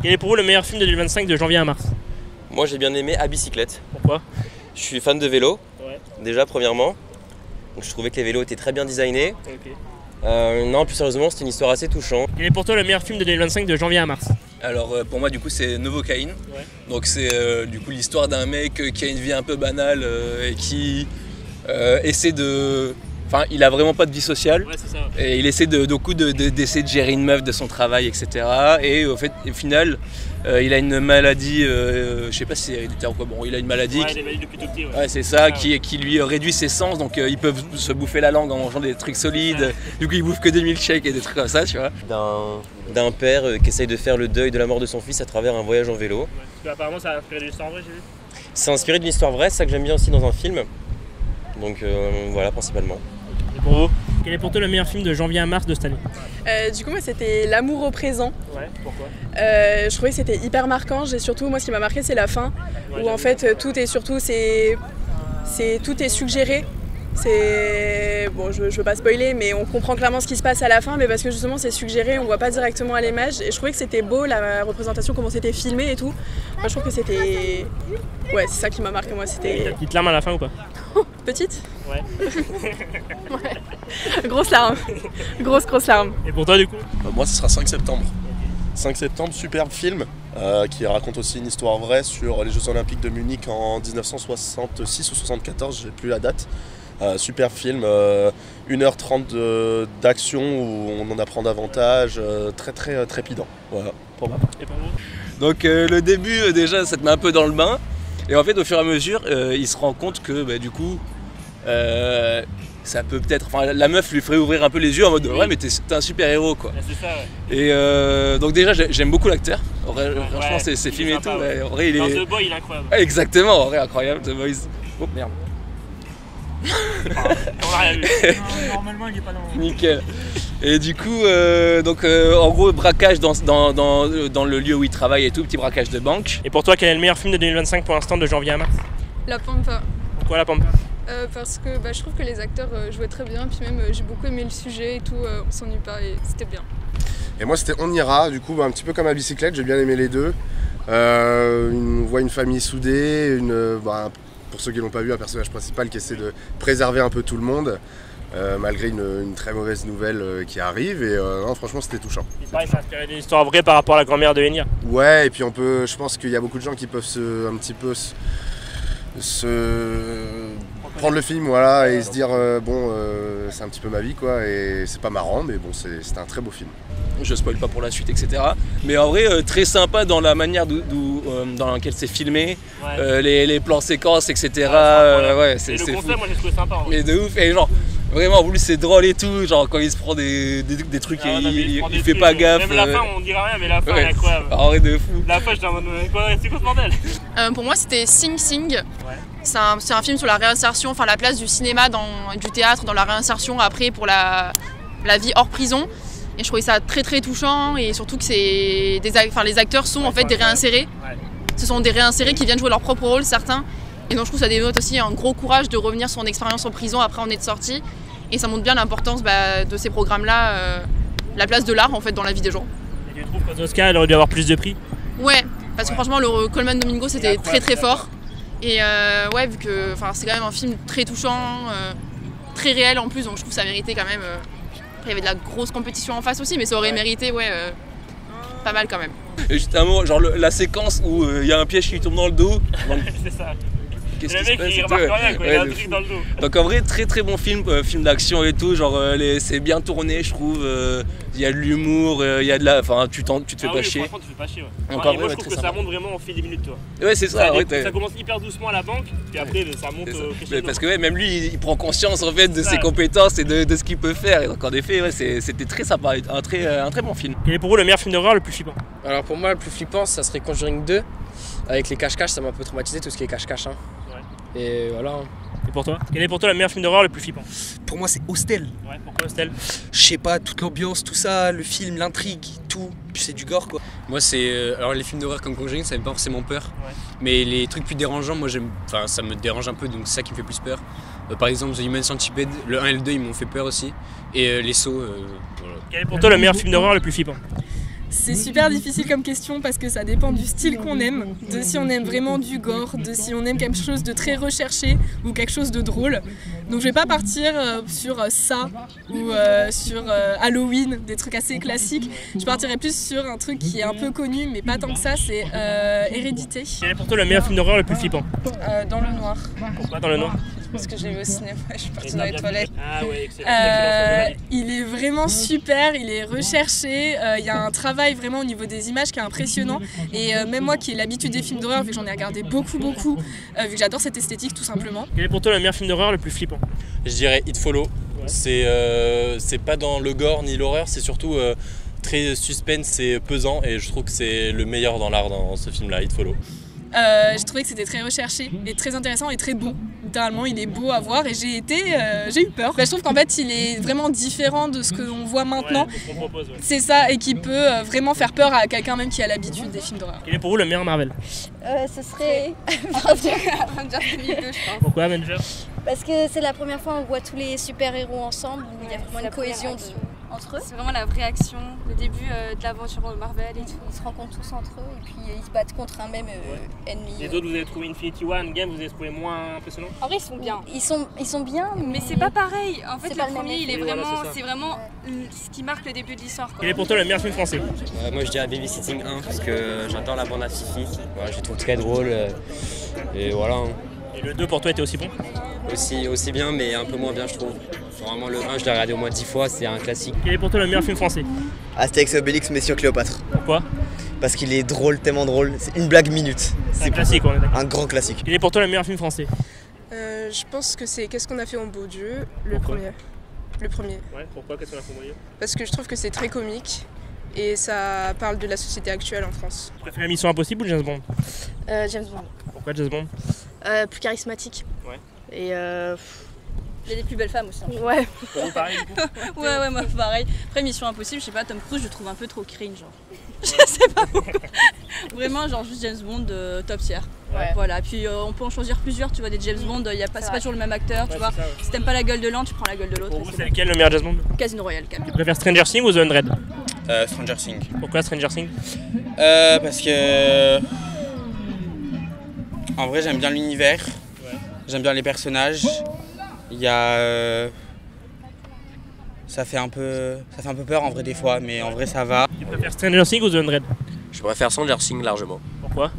Quel est pour vous le meilleur film de 2025 de janvier à mars? Moi j'ai bien aimé À Bicyclette. Pourquoi? Je suis fan de vélo, Ouais. déjà premièrement. Donc, je trouvais que les vélos étaient très bien designés. Ok. Non, plus sérieusement, c'était une histoire assez touchante. Quel est pour toi le meilleur film de 2025 de janvier à mars? Alors pour moi du coup c'est Novocaine. Ouais. Donc c'est du coup l'histoire d'un mec qui a une vie un peu banale et qui essaie de... Enfin il a vraiment pas de vie sociale. Ouais, c'est ça. Et il essaie d'essayer de gérer une meuf de son travail, etc. Et au final il a une maladie, je sais pas si c'est héréditaire ou quoi, bon il a une maladie. Ouais, il est valide depuis tout petit. Ouais, c'est ça, qui lui réduit ses sens, donc ils peuvent se bouffer la langue en mangeant des trucs solides. Du coup ils bouffent que des milkshakes et des trucs comme ça, tu vois. D'un père qui essaye de faire le deuil de la mort de son fils à travers un voyage en vélo. Ouais. Parce que apparemment ça a inspiré d'une histoire vraie, j'ai vu. C'est inspiré d'une histoire vraie, c'est ça que j'aime bien aussi dans un film. Donc voilà, principalement. Et pour vous? Quel est pour toi le meilleur film de janvier à mars de cette année? Du coup, moi, c'était L'amour au présent. Ouais, pourquoi? Je trouvais que c'était hyper marquant. Et surtout, moi, ce qui m'a marqué, c'est la fin, Ouais, où en fait, tout est surtout, tout est suggéré. Bon, je veux pas spoiler, mais on comprend clairement ce qui se passe à la fin, mais parce que justement, c'est suggéré, on voit pas directement à l'image. Et je trouvais que c'était beau, la représentation, comment c'était filmé et tout. Moi, je trouve que c'était... Ouais, c'est ça qui m'a marqué, moi, c'était... T'as une petite larme à la fin ou pas? Petite? Ouais. Ouais. Grosse larme. Grosse larme. Et pour toi du coup? Moi, ce sera 5 septembre. 5 septembre, superbe film qui raconte aussi une histoire vraie sur les Jeux Olympiques de Munich en 1966 ou 74, j'ai plus la date. Super film, 1h30 d'action où on en apprend davantage, très trépidant. Voilà, pour moi. Et pour vous? Donc le début déjà ça te met un peu dans le bain, et en fait au fur et à mesure il se rend compte que du coup ça peut peut-être, enfin la meuf lui ferait ouvrir un peu les yeux en mode ouais mais t'es un super héros quoi. Ouais, c'est ça, ouais. Et donc déjà j'aime beaucoup l'acteur, franchement Ouais, c'est filmé et tout, sympa, ouais. en vrai il Dans est... The Boy il est incroyable. Exactement, en vrai incroyable, The Boys. Oh merde. On a rien vu. Normalement il est pas dans... Nickel. Et du coup, en gros, braquage dans le lieu où il travaille et tout, petit braquage de banque. Et pour toi quel est le meilleur film de 2025 pour l'instant de janvier à mars? La Pampa. Pourquoi La Pampa? Parce que je trouve que les acteurs jouaient très bien, puis même j'ai beaucoup aimé le sujet et tout, on s'ennuie pas et c'était bien. Et moi, c'était On ira, du coup, un petit peu comme À Bicyclette, j'ai bien aimé les deux. On voit une famille soudée, pour ceux qui l'ont pas vu, un personnage principal qui essaie de préserver un peu tout le monde. Malgré une très mauvaise nouvelle qui arrive, et non, franchement c'était touchant. Il paraît que ça inspiré d'une histoire vraie par rapport à la grand-mère de Enya. Ouais, et puis je pense qu'il y a beaucoup de gens qui peuvent prendre le film, voilà, et se dire c'est un petit peu ma vie quoi, et c'est pas marrant, mais bon, c'était un très beau film. Je spoil pas pour la suite, etc. Mais en vrai, très sympa dans la manière dans laquelle c'est filmé, Ouais. les plans séquences, etc. Ouais, c'est et le fou. concept moi j'ai trouvé sympa en vrai. Mais de ouf, et genre, vraiment, en plus c'est drôle et tout, genre quand il se prend des trucs, Ah, non, mais il prend des fait trucs, pas gaffe. Même la fin on dirait rien mais la fin ouais, elle est incroyable. en vrai de fou. La fin j'étais en mode quoi, c'est quoi ce bordel? Pour moi, c'était Sing Sing. Ouais. C'est un film sur la réinsertion, enfin la place du cinéma, du théâtre, dans la réinsertion après pour la vie hors prison. Et je trouvais ça très touchant, et surtout que les acteurs sont en fait des réinsérés. Ouais. Ce sont des réinsérés qui viennent jouer leur propre rôle, certains. Et donc je trouve que ça dénote aussi un gros courage de revenir sur son expérience en prison après en être sorti. Et ça montre bien l'importance de ces programmes-là, la place de l'art en fait dans la vie des gens. Et tu trouves qu'aux Oscars il aurait dû avoir plus de prix? Ouais, parce que franchement le Colman Domingo c'était très fort. D'accord. Et ouais, vu que c'est quand même un film très touchant, très réel en plus, donc je trouve que ça méritait quand même. Il y avait de la grosse compétition en face aussi, mais ça aurait mérité pas mal quand même. Et justement, genre la séquence où il y a un piège qui lui tombe dans le dos. C'est ça. Qu'est-ce Le qui se mec passe il et remarque tout, rien quoi, il ouais, a un de truc fou. dans le dos. Donc en vrai très bon film, film d'action et tout, genre c'est bien tourné je trouve, il y a de l'humour, il y a de la... Enfin tu te fais Ah pas oui, chier. franchement tu fais pas chier ouais. Donc, Ouais, en et vrai, moi je ouais, trouve très que ça sympa. monte vraiment au fil des minutes toi. Ouais c'est ça, Ça commence hyper doucement à la banque, puis après ça monte Mais parce que même lui il prend conscience en fait de ses compétences et de ce qu'il peut faire, et donc en effet c'était très sympa, un très bon film. Quel est pour vous le meilleur film d'horreur le plus flippant? Alors pour moi le plus flippant ça serait Conjuring 2, avec les cache-cache, ça m'a un peu traumatisé tout ce qui est cache-cache. Ouais. Et voilà. Et pour toi? Quel est pour toi le meilleur film d'horreur le plus flippant? Pour moi c'est Hostel. Ouais, pourquoi Hostel? Je sais pas, toute l'ambiance, tout ça, le film, l'intrigue, tout, puis c'est du gore quoi. Moi c'est... alors les films d'horreur comme Conjuring ça me fait pas forcément peur. Ouais. Mais les trucs plus dérangeants, moi j'aime... Enfin ça me dérange un peu, donc c'est ça qui me fait plus peur. Par exemple The Human Centipede, le 1 et le 2 ils m'ont fait peur aussi. Et les sauts, voilà. Quel est pour toi le meilleur film d'horreur le plus flippant? C'est super difficile comme question parce que ça dépend du style qu'on aime, de si on aime vraiment du gore, de si on aime quelque chose de très recherché ou quelque chose de drôle. Donc je vais pas partir sur ça ou sur Halloween, des trucs assez classiques. Je partirai plus sur un truc qui est un peu connu mais pas tant que ça, c'est Hérédité. Quel est pour toi le meilleur film d'horreur le plus flippant? Dans le noir. Pourquoi Dans le noir? Parce que j'ai vu au cinéma, je suis partie dans les toilettes. Ah ouais, excellent. Il est vraiment super, il est recherché, il y a un travail vraiment au niveau des images qui est impressionnant. Et même moi qui ai l'habitude des films d'horreur, vu que j'en ai regardé beaucoup, vu que j'adore cette esthétique tout simplement. Quel est pour toi le meilleur film d'horreur le plus flippant? Je dirais It Follow. C'est pas dans le gore ni l'horreur, c'est surtout très suspense et pesant. Et je trouve que c'est le meilleur dans l'art dans ce film-là, It Follow. Je trouvais que c'était très recherché et très intéressant et très beau. Littéralement, il est beau à voir et j'ai eu peur. Je trouve qu'en fait, il est vraiment différent de ce qu'on voit maintenant. Ouais. C'est ça, et qui peut vraiment faire peur à quelqu'un même qui a l'habitude des films d'horreur. Quel est pour vous le meilleur Marvel? Ce serait Avengers 2002, je pense. Pourquoi Avengers? Parce que c'est la première fois où on voit tous les super-héros ensemble, où il y a vraiment une cohésion entre eux. C'est vraiment la vraie action, le début de l'aventure Marvel et tout. Ils se rencontrent tous entre eux et puis ils se battent contre un même ennemi. Les autres, vous avez trouvé Infinity War, Endgame, vous avez trouvé moins impressionnant? En vrai, ils sont bien. Ils sont bien, mais c'est pas pareil. En fait, le premier, il est voilà, c'est vraiment ce qui marque le début de l'histoire. Quel est pour toi le meilleur film français? Moi, je dirais Babysitting 1 parce que j'adore la bande à Fifi. Voilà, je trouve très drôle et voilà. Et le 2 pour toi était aussi bon? Aussi bien, mais un peu moins bien, je trouve. Vraiment, le 1, je l'ai regardé au moins 10 fois, c'est un classique. Quel est pour toi le meilleur film français? Astérix et Obélix, Mission Cléopâtre. Pourquoi? Parce qu'il est drôle, tellement drôle. C'est une blague minute. C'est un classique, on est d'accord. Un grand classique. Quel est pour toi le meilleur film français? Je pense que c'est Qu'est-ce qu'on a fait en beau Dieu, le premier. Ouais, pourquoi Qu'est-ce qu'on a fait en beau Dieu? Parce que je trouve que c'est très comique et ça parle de la société actuelle en France. Tu préfères Mission Impossible ou James Bond? James Bond. Pourquoi James Bond? Plus charismatique. Ouais. Et Il y a des plus belles femmes aussi. Ouais. Pour vous, pareil, du coup? Ouais, moi pareil. Après, Mission Impossible, je sais pas, Tom Cruise, je le trouve un peu trop cringe, genre. Je sais pas pourquoi. Vraiment, genre juste James Bond top tier. Ouais. Voilà, puis on peut en choisir plusieurs, tu vois, des James Bond, c'est pas toujours le même acteur, tu vois. Ça, ouais. Si t'aimes pas la gueule de l'un, tu prends la gueule de l'autre. Pour vous, c'est lequel le meilleur James Bond? Casino Royale, calme. Tu préfères Stranger Things ou The 100? Stranger Things. Pourquoi Stranger Things? Parce que... En vrai, j'aime bien l'univers, j'aime bien les personnages. Il y a... Ça fait un peu peur en vrai des fois, mais en vrai ça va. Tu préfères Stranger Things ou The 100? Je préfère Stranger Things largement. Pourquoi?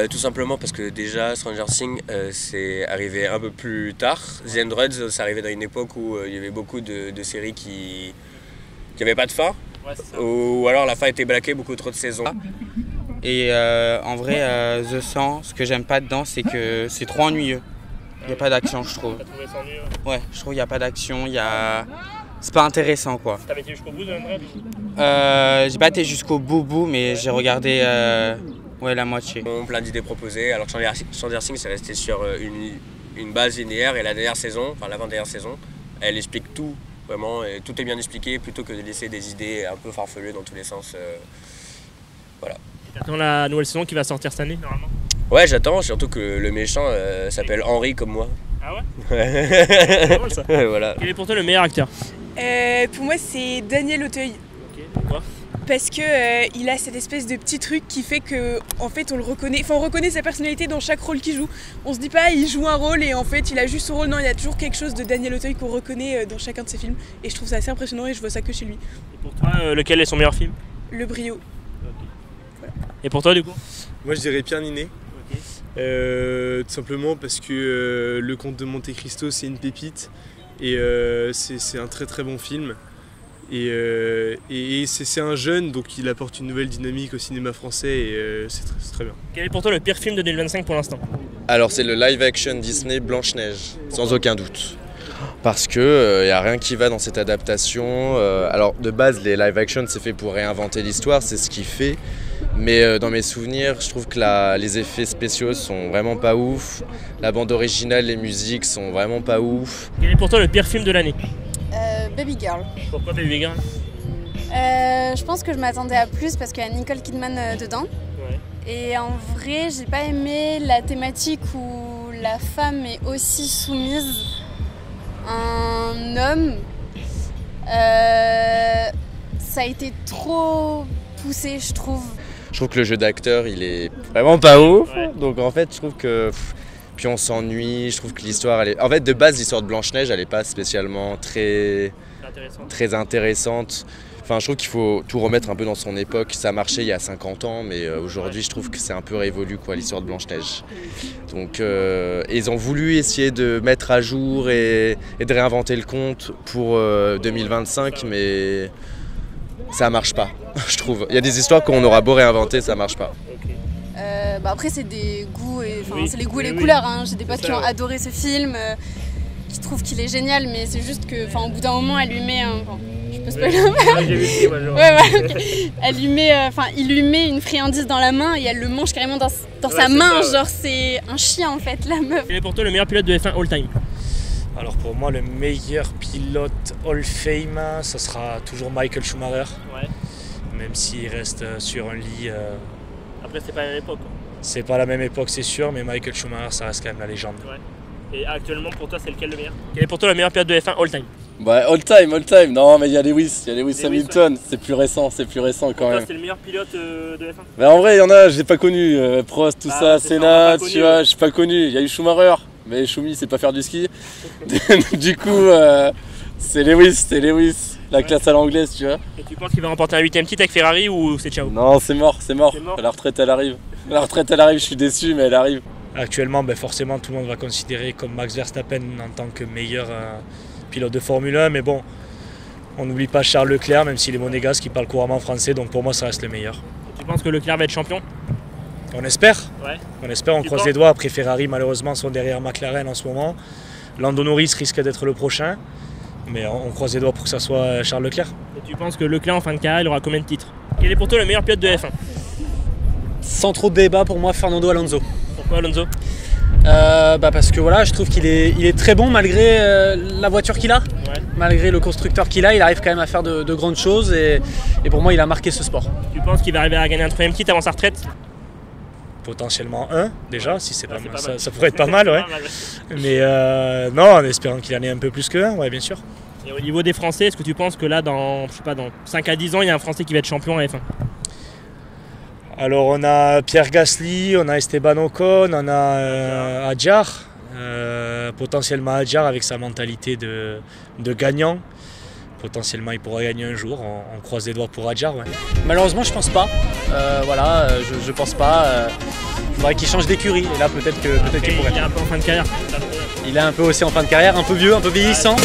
Tout simplement parce que déjà Stranger Things c'est arrivé un peu plus tard. The 100 c'est arrivé dans une époque où il y avait beaucoup de séries qui n'avaient pas de fin. Ouais, c'est ça. Ou alors la fin était blaquée, beaucoup trop de saisons. Et en vrai, The 100, ce que j'aime pas dedans, c'est que c'est trop ennuyeux. Il n'y a pas d'action, je trouve. T'as trouvé ça ennuyeux? Ouais, je trouve qu'il n'y a pas d'action, c'est pas intéressant quoi. T'avais été jusqu'au bout de The 100? J'ai pas été jusqu'au bout, mais j'ai regardé la moitié. Plein d'idées proposées, alors que Stranger Things c'est resté sur une base linéaire et la dernière saison, enfin l'avant-dernière saison, elle explique tout, vraiment, et tout est bien expliqué plutôt que de laisser des idées un peu farfelues dans tous les sens. Voilà. Et t'attends la nouvelle saison qui va sortir cette année normalement? Ouais, j'attends, surtout que le méchant s'appelle Henry comme moi. Ah ouais? Ouais. C'est drôle ça. Voilà. Quel est pour toi le meilleur acteur? Pour moi, c'est Daniel Auteuil. Ok, pourquoi? Parce que il a cette espèce de petit truc qui fait que en fait on le reconnaît, enfin on reconnaît sa personnalité dans chaque rôle qu'il joue. On se dit pas il joue un rôle et en fait il a juste son rôle, non, il y a toujours quelque chose de Daniel Auteuil qu'on reconnaît dans chacun de ses films et je trouve ça assez impressionnant et je vois ça que chez lui. Et pour toi, lequel est son meilleur film? Le Brio. Okay. Voilà. Et pour toi du coup? Moi je dirais Pierre Ninet. Okay. Tout simplement parce que Le Comte de Monte Cristo c'est une pépite et c'est un très très bon film. Et c'est un jeune, donc il apporte une nouvelle dynamique au cinéma français et c'est très bien. Quel est pour toi le pire film de 2025 pour l'instant? Alors c'est le live action Disney Blanche-Neige, sans aucun doute. Parce que y a rien qui va dans cette adaptation. Alors de base les live action c'est fait pour réinventer l'histoire, c'est ce qu'il fait. Mais dans mes souvenirs, je trouve que les effets spéciaux sont vraiment pas ouf. La bande originale, les musiques sont vraiment pas ouf. Quel est pour toi le pire film de l'année? Baby Girl. Pourquoi Baby Girl? Je pense que je m'attendais à plus parce qu'il y a Nicole Kidman dedans. Ouais. Et en vrai, j'ai pas aimé la thématique où la femme est aussi soumise à un homme. Ça a été trop poussé, je trouve. Je trouve que le jeu d'acteur, il est vraiment pas ouf. Donc en fait, je trouve que... Puis on s'ennuie, je trouve que l'histoire, elle est... En fait, de base, l'histoire de Blanche-Neige, elle est pas spécialement très intéressante. Enfin, je trouve qu'il faut tout remettre un peu dans son époque. Ça a marché il y a 50 ans, mais aujourd'hui, je trouve que c'est un peu révolu, quoi, l'histoire de Blanche-Neige. Donc, ils ont voulu essayer de mettre à jour et de réinventer le conte pour 2025, mais ça marche pas, je trouve. Il y a des histoires qu'on aura beau réinventer, ça marche pas. Après, c'est des goûts, c'est les goûts et les couleurs. Hein. J'ai des potes qui ont adoré ce film, qui trouvent qu'il est génial, mais c'est juste que, au bout d'un moment, elle lui met un... Je peux spoiler un peu. Il lui met une friandise dans la main et elle le mange carrément dans sa main. Genre, c'est un chien en fait, la meuf. Quel est pour toi le meilleur pilote de F1 all time? Alors pour moi, le meilleur pilote Hall of Fame, ça sera toujours Michael Schumacher. Ouais. Même s'il reste sur un lit. Après, c'est pas la même époque. C'est pas la même époque, c'est sûr, mais Michael Schumacher, ça reste quand même la légende. Ouais. Et actuellement, pour toi, c'est lequel le meilleur? Quel est pour toi le meilleur pilote de F1 all time? Bah, all time. Non, mais il y a Lewis Hamilton. C'est plus récent quand même. C'est le meilleur pilote de F1? Mais en vrai, il y en a, je l'ai pas connu. Prost, tout ça, Senna, tu vois, j'ai pas connu. Il y a eu Schumacher, mais Schumi, c'est pas faire du ski. Du coup, c'est Lewis. La classe à l'anglaise, tu vois. Et tu penses qu'il va remporter un 8ème titre avec Ferrari ou c'est ciao? Non, c'est mort. La retraite, elle arrive. Je suis déçu, mais elle arrive. Actuellement, forcément, tout le monde va considérer comme Max Verstappen en tant que meilleur pilote de Formule 1. Mais bon, on n'oublie pas Charles Leclerc, même s'il est monégasque, qui parle couramment français. Donc pour moi, ça reste le meilleur. Et tu penses que Leclerc va être champion? On espère. Ouais. On croise les doigts. Après, Ferrari, malheureusement, sont derrière McLaren en ce moment. Lando Norris risque d'être le prochain. Mais on croise les doigts pour que ça soit Charles Leclerc. Et tu penses que Leclerc en fin de carrière, il aura combien de titres? Quel est pour toi le meilleur pilote de F1? Sans trop de débat, pour moi, Fernando Alonso. Pourquoi Alonso? Parce que voilà, je trouve qu'il est très bon malgré la voiture qu'il a. Ouais. Malgré le constructeur qu'il a, il arrive quand même à faire de grandes choses et pour moi, il a marqué ce sport. Tu penses qu'il va arriver à gagner un 3ème titre avant sa retraite? Potentiellement un déjà, si c'est pas mal, ça pourrait être pas mal, ouais. Mais non, en espérant qu'il en ait un peu plus qu'un, ouais, bien sûr. Et au niveau des Français, est-ce que tu penses que là, dans 5 à 10 ans, il y a un Français qui va être champion en F1? Alors on a Pierre Gasly, on a Esteban Ocon, on a Hadjar. Potentiellement Hadjar avec sa mentalité de gagnant. Potentiellement il pourra gagner un jour, on croise les doigts pour Hadjar. Ouais. Malheureusement je pense pas, je pense pas. Il faudrait qu'il change d'écurie et là peut-être qu'il pourrait. Il est un peu en fin de carrière. Il est un peu aussi en fin de carrière, un peu vieux, un peu vieillissant.